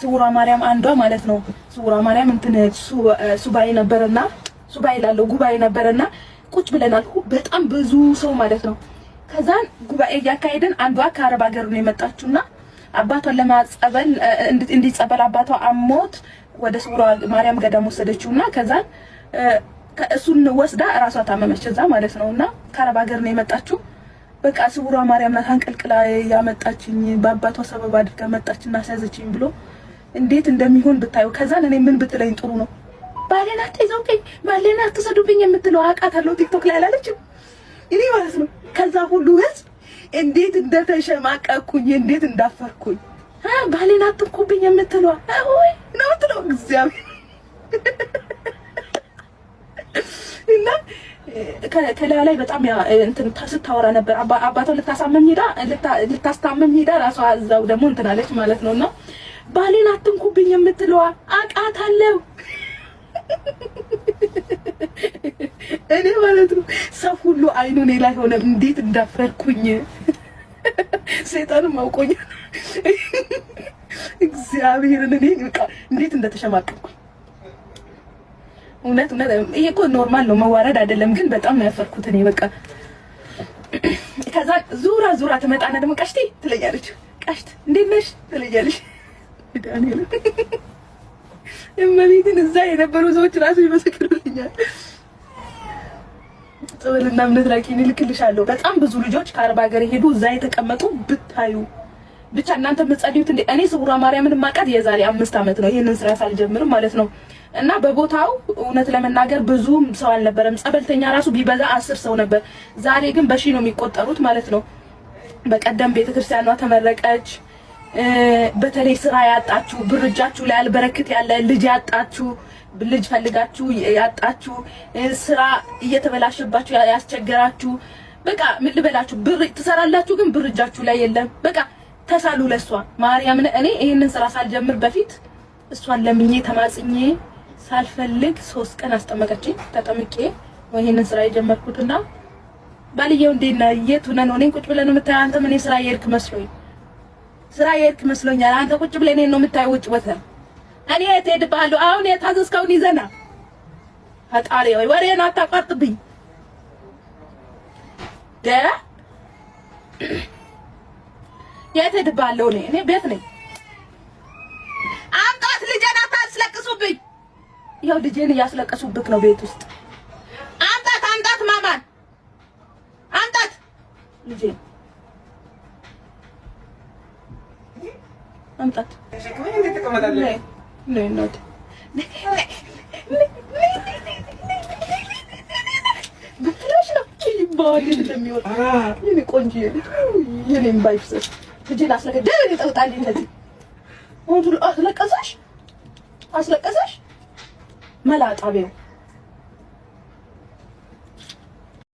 ስውሯ ማርያም አንዷ ማለት ነው። ስውሯ ማርያም እንትን ሱባኤ ነበርና ሱባኤ ላለው ጉባኤ ነበርና ቁጭ ብለናል። በጣም ብዙ ሰው ማለት ነው። ከዛን ጉባኤ ያካሄደን አንዷ ከአረብ ሀገር ነው የመጣችውና አባቷን ለማጸበል እንዲጸበል አባቷ አሞት ወደ ስውሯ ማርያም ገዳም ወሰደችውና ከዛን እሱን ወስዳ ራሷ ታመመች እዛ ማለት ነውና ከአረብ ሀገር ነው የመጣችው። በቃ ስውሯ ማርያም ናት አንቀልቅላ ያመጣችኝ በአባቷ ሰበብ አድርጋ መጣችና አሳዘችኝ ብሎ እንዴት እንደሚሆን ብታዩ። ከዛን እኔ ምን ብትለኝ ጥሩ ነው ባሌና ተይዘውኝ ባሌና ተሰዱብኝ የምትለው አቃታለሁ ቲክቶክ ላይ አላለችም እኔ ማለት ነው። ከዛ ሁሉ ህዝብ እንዴት እንደተሸማቀቅኩኝ እንዴት እንዳፈርኩኝ ባሌና አትኩብኝ የምትለው ወይ ነው ትለው እግዚአብሔር እና ከላይ በጣም እንትን ስታወራ ነበር። አባቷ ልታስታመም ሄዳ ራሷ እዛው ደግሞ እንትን አለች ማለት ነውና ባሌን አትንኩብኝ የምትለው አቃታለሁ እኔ ማለት ነው። ሰው ሁሉ አይኑ እኔ ላይ ሆነ እንዴት እንዳፈርኩኝ ሰይጣንም አውቆኛል እግዚአብሔርን እኔ በቃ እንዴት እንደተሸማቀቅኩኝ እውነት ይሄ እኮ ኖርማል ነው መዋረድ አይደለም። ግን በጣም ነው ያፈርኩት እኔ በቃ። ከዛ ዙራ ትመጣና ደግሞ ቀሽቴ ትለኛለች። ቀሽት እንዴት ነሽ ትለኛለች። ዳንኤል እመቤትን እዛ የነበሩ ሰዎች ራሱ ይመሰክሩልኛል። ጸበልና እምነት ላኪን ልክልሻለሁ። በጣም ብዙ ልጆች ከአረብ ሀገር ሄዱ እዛ የተቀመጡ ብታዩ ብቻ እናንተ የምትጸልዩት እንደ እኔ ስውሯ ማርያምን ማቃት የዛሬ 5 አመት ነው ይሄንን ስራ ሳልጀምር ማለት ነው። እና በቦታው እውነት ለመናገር ብዙ ሰው አልነበረም። ጸበልተኛ ራሱ ቢበዛ 10 ሰው ነበር። ዛሬ ግን በሺ ነው የሚቆጠሩት ማለት ነው። በቀደም ቤተክርስቲያኗ ተመረቀች። በተለይ ስራ ያጣችሁ ብር እጃችሁ ላይ አልበረክት ያለ ልጅ ያጣችሁ ልጅ ፈልጋችሁ ያጣችሁ ስራ እየተበላሸባችሁ ያስቸገራችሁ በቃ ምን ልበላችሁ ብር ትሰራላችሁ ግን ብር እጃችሁ ላይ የለም። በቃ ተሳሉ ለሷ ማርያምን። እኔ ይሄንን ስራ ሳልጀምር በፊት እሷን ለምኜ ተማጽኜ ሳልፈልግ 3 ቀን አስጠመቀችኝ። ተጠምቄ ይሄንን ስራ የጀመርኩትና ባልየው እንዴና የት ሆነ ነው እኔን ቁጭ ብለን ነው የምታየው አንተ ምን ስራ የሄድክ መስሎኝ ስራ የሄድክ መስሎኛል አንተ ቁጭ ብለን ነው የምታየው ውጭ ወተን እኔ የት ሄድብሃለሁ አሁን የታዘዝከውን ይዘና ፈጣሪ ወይ ወሬን አታቋርጥብኝ የት ሄድብሃለሁ እኔ ቤት ነኝ አምጣት ልጄን አታስለቅሱብኝ ያው ልጄን እያስለቀሱብክ ነው ቤት ውስጥ አምጣት ማማን አምጣት ልጄን አምጣት ነይ እናት ብትለሽ ነው ይባል እንደሚወጣ የኔ ቆንጆ የኔም ባይፍሰስ ልጄን አስለቀደኝ ይጠውጣልኝ እንደዚህ ወንዱ አስለቀሰሽ መላጣ ቤው